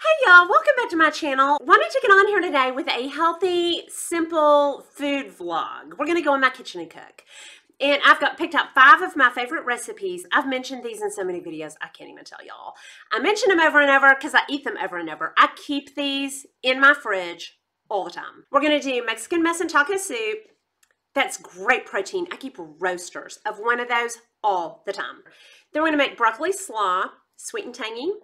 Hey y'all, welcome back to my channel. Wanted to get on here today with a healthy, simple food vlog. We're gonna go in my kitchen and cook. And I've picked out 5 of my favorite recipes. I've mentioned these in so many videos, I can't even tell y'all. I mention them over and over because I eat them over and over. I keep these in my fridge all the time. We're gonna do Mexican mess and taco soup. That's great protein. I keep roasters of one of those all the time. Then we're gonna make broccoli slaw, sweet and tangy,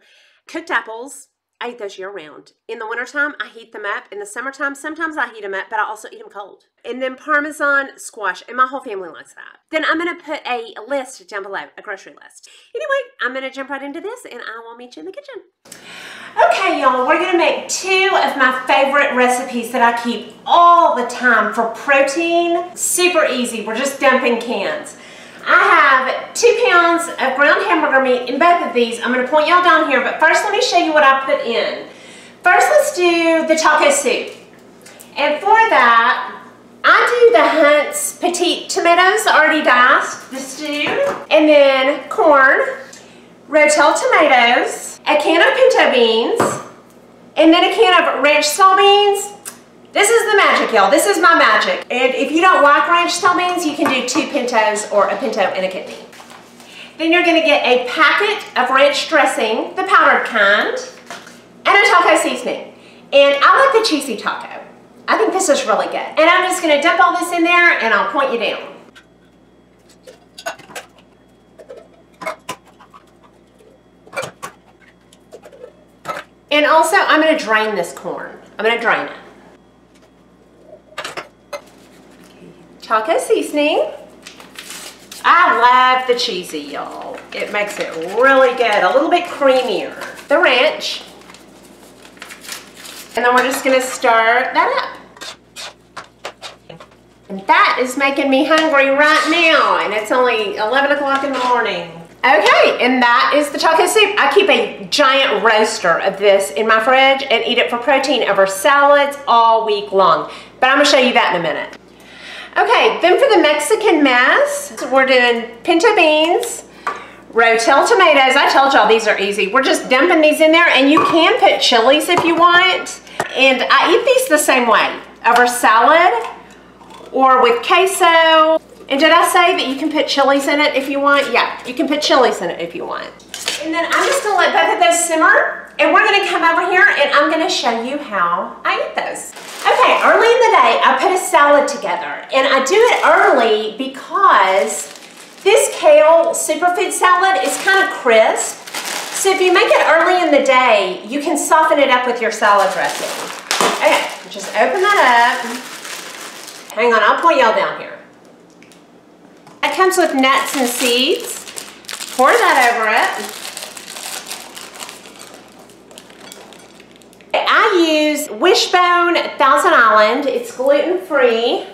cooked apples. I eat those year round. In the wintertime, I heat them up. In the summertime, sometimes I heat them up, but I also eat them cold. And then Parmesan Squash, and my whole family likes that. Then I'm gonna put a list down below, a grocery list. Anyway, I'm gonna jump right into this and I will meet you in the kitchen. Okay, y'all, we're gonna make 2 of my favorite recipes that I keep all the time for protein. Super easy, we're just dumping cans. I have 2 pounds of ground hamburger meat in both of these. I'm going to point y'all down here, but first let me show you what I put in. First, let's do the taco soup. And for that, I do the Hunt's Petite tomatoes, already diced, the stew. And then corn, Rotel tomatoes, a can of pinto beans, and then a can of ranch style beans. This is the magic, y'all. This is my magic. And if you don't like ranch style beans, you can do 2 pintos or a pinto and a kidney. Then you're gonna get a packet of ranch dressing, the powdered kind, and a taco seasoning. And I like the cheesy taco. I think this is really good. And I'm just gonna dump all this in there and I'll point you down. And also, I'm gonna drain this corn. I'm gonna drain it. Taco seasoning. I love the cheesy, y'all. It makes it really good, a little bit creamier. The ranch. And then we're just gonna stir that up. And that is making me hungry right now, and it's only 11 o'clock in the morning. Okay, and that is the taco soup. I keep a giant roaster of this in my fridge and eat it for protein over salads all week long. But I'm gonna show you that in a minute. Okay, then for the Mexican mess, we're doing pinto beans, Rotel tomatoes. I told y'all these are easy. We're just dumping these in there, and you can put chilies if you want. And I eat these the same way, over salad or with queso. And did I say that you can put chilies in it if you want? Yeah, you can put chilies in it if you want. And then I'm just gonna let both of those simmer, and we're gonna come over here and I'm gonna show you how I eat those. Okay, early in the day, I put a salad together, and I do it early because this kale superfood salad is kind of crisp. So if you make it early in the day, you can soften it up with your salad dressing. Okay, just open that up. Hang on, I'll point y'all down here. It comes with nuts and seeds. Pour that over it. I use Wishbone Thousand Island. It's gluten-free.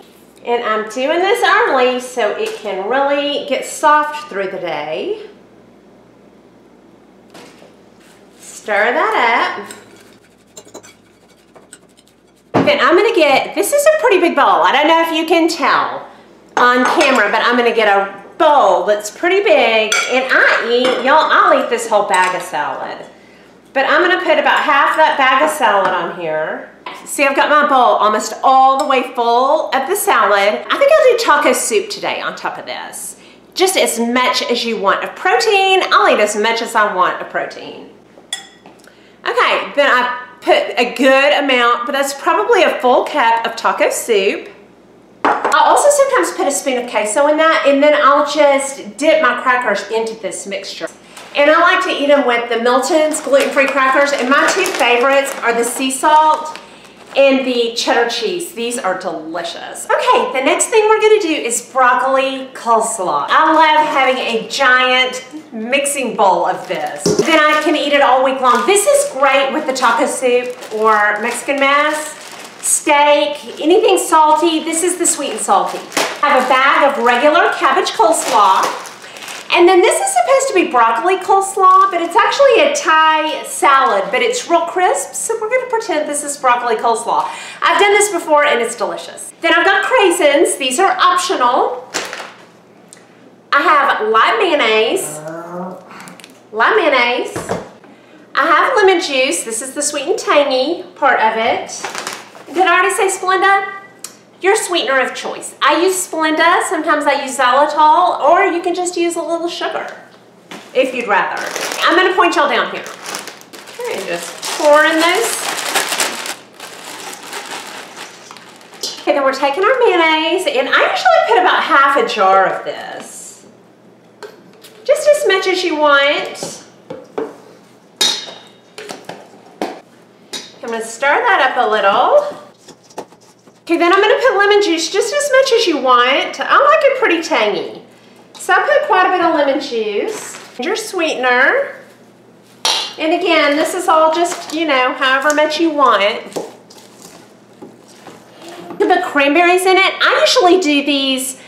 And I'm doing this early so it can really get soft through the day. Stir that up. Then I'm gonna get, this is a pretty big bowl. I don't know if you can tell on camera, but I'm gonna get a bowl that's pretty big, and I'll eat this whole bag of salad. But I'm gonna put about half that bag of salad on here. See, I've got my bowl almost all the way full of the salad. I think I'll do taco soup today on top of this. Just as much as you want of protein. I'll eat as much as I want of protein. Okay, then I put a good amount, but that's probably a full cup of taco soup. I'll also sometimes put a spoon of queso in that, and then I'll just dip my crackers into this mixture. And I like to eat them with the Milton's gluten-free crackers, and my 2 favorites are the sea salt and the cheddar cheese. These are delicious. Okay, the next thing we're gonna do is broccoli coleslaw. I love having a giant mixing bowl of this. Then I can eat it all week long. This is great with the taco soup or Mexican mess, steak, anything salty. This is the sweet and salty. I have a bag of regular cabbage coleslaw. And then this is supposed to be broccoli coleslaw, but it's actually a Thai salad, but it's real crisp, so we're gonna pretend this is broccoli coleslaw. I've done this before and it's delicious. Then I've got craisins. These are optional. I have lime mayonnaise. I have lemon juice. This is the sweet and tangy part of it. Did I already say Splenda? Your sweetener of choice. I use Splenda. Sometimes I use xylitol, or you can just use a little sugar if you'd rather. I'm going to point y'all down here. Okay, just pour in those. Okay, then we're taking our mayonnaise, and I usually put about half a jar of this. Just as much as you want. I'm going to stir that up a little. Okay, then I'm going to put lemon juice just as much as you want. I like it pretty tangy. So I put quite a bit of lemon juice. Your sweetener. And again, this is all just, you know, however much you want. To put cranberries in it, I usually do these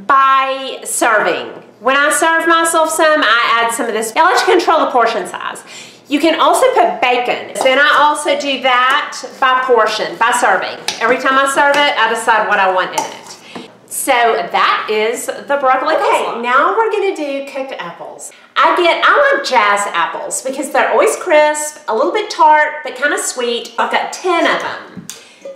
by serving. When I serve myself some, I add some of this. I'll let you control the portion size. You can also put bacon. Then I also do that by portion, by serving. Every time I serve it, I decide what I want in it. So that is the broccoli coleslaw. Now we're gonna do cooked apples. I like jazz apples because they're always crisp, a little bit tart, but kind of sweet. I've got 10 of them.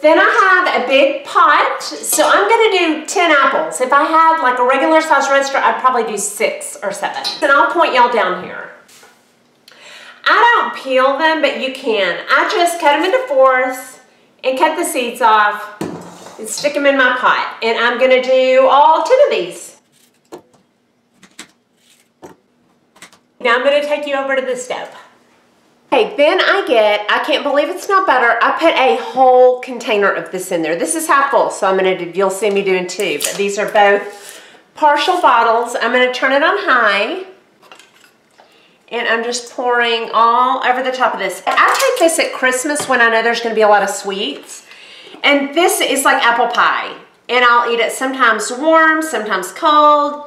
Then I have a big pot, so I'm gonna do 10 apples. If I had like a regular size roaster, I'd probably do 6 or 7. And I'll point y'all down here. I don't peel them, but you can. I just cut them into 4s and cut the seeds off and stick them in my pot. And I'm gonna do all 10 of these. Now I'm gonna take you over to the stove. Okay, then I can't believe it's not butter. I put a whole container of this in there. This is half full, so I'm gonna do, you'll see me doing 2, but these are both partial bottles. I'm gonna turn it on high. And I'm just pouring all over the top of this. I take this at Christmas when I know there's gonna be a lot of sweets. And this is like apple pie. And I'll eat it sometimes warm, sometimes cold.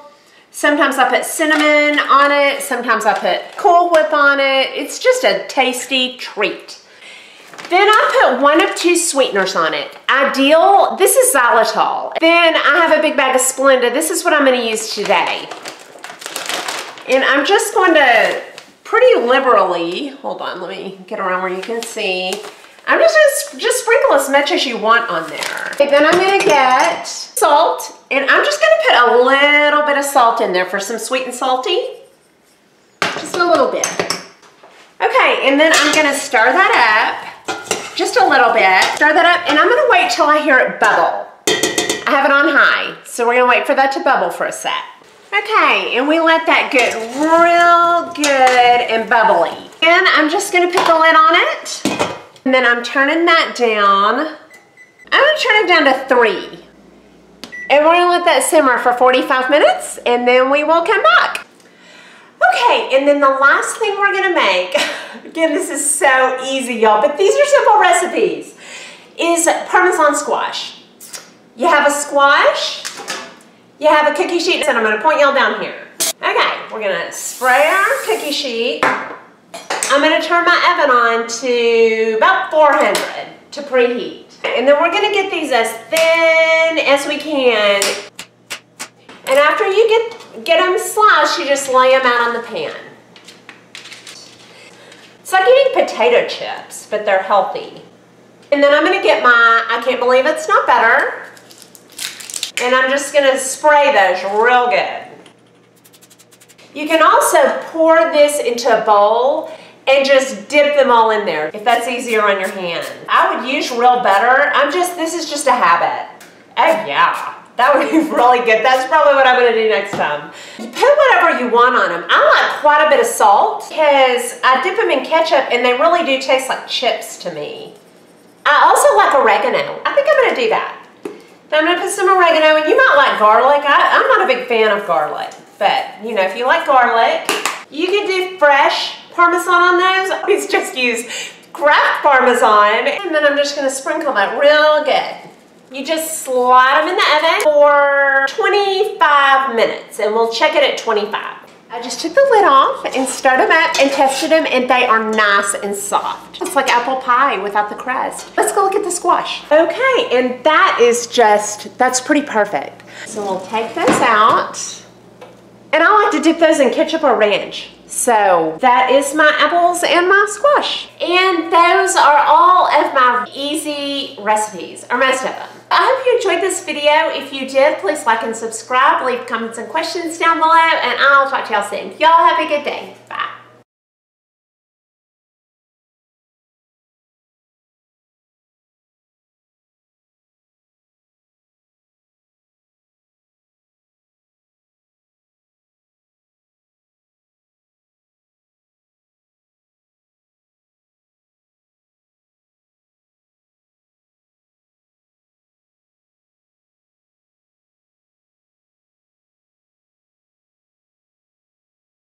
Sometimes I put cinnamon on it. Sometimes I put Cool Whip on it. It's just a tasty treat. Then I put 1 of 2 sweeteners on it. Ideal, this is xylitol. Then I have a big bag of Splenda. This is what I'm gonna use today. And I'm just going to pretty liberally, hold on, let me get around where you can see. I'm just gonna sprinkle as much as you want on there. Okay, then I'm gonna get salt, and I'm just gonna put a little bit of salt in there for some sweet and salty. Just a little bit. Okay, and then I'm gonna stir that up, just a little bit. Stir that up, and I'm gonna wait till I hear it bubble. I have it on high, so we're gonna wait for that to bubble for a sec. Okay, and we let that get real good and bubbly. And I'm just gonna put the lid on it. And then I'm turning that down. I'm gonna turn it down to 3. And we're gonna let that simmer for 45 minutes, and then we will come back. Okay, and then the last thing we're gonna make, again, this is so easy, y'all, but these are simple recipes, is Parmesan squash. You have a squash, you have a cookie sheet, and I'm gonna point y'all down here. Okay, we're gonna spray our cookie sheet. I'm gonna turn my oven on to about 400 to preheat. And then we're gonna get these as thin as we can. And after you get them sliced, you just lay them out on the pan. It's like eating potato chips, but they're healthy. And then I'm gonna get my, I can't believe it's not butter. And I'm just gonna spray those real good. You can also pour this into a bowl and just dip them all in there if that's easier on your hand. I would use real butter. This is just a habit. Oh yeah, that would be really good. That's probably what I'm gonna do next time. You put whatever you want on them. I like quite a bit of salt because I dip them in ketchup and they really do taste like chips to me. I also like oregano. I think I'm gonna do that. I'm gonna put some oregano, and you might like garlic. I'm not a big fan of garlic, but you know, if you like garlic, you can do fresh Parmesan on those. I always just use Kraft Parmesan. And then I'm just gonna sprinkle that real good. You just slide them in the oven for 25 minutes, and we'll check it at 25. I just took the lid off and stirred them up and tested them, and they are nice and soft. It's like apple pie without the crust. Let's go look at the squash. Okay, and that is just, that's pretty perfect. So we'll take this out. And I like to dip those in ketchup or ranch. So that is my apples and my squash. And those are all of my easy recipes, or most of them. I hope you enjoyed this video. If you did, please like and subscribe, leave comments and questions down below, and I'll talk to y'all soon. Y'all have a good day. Bye.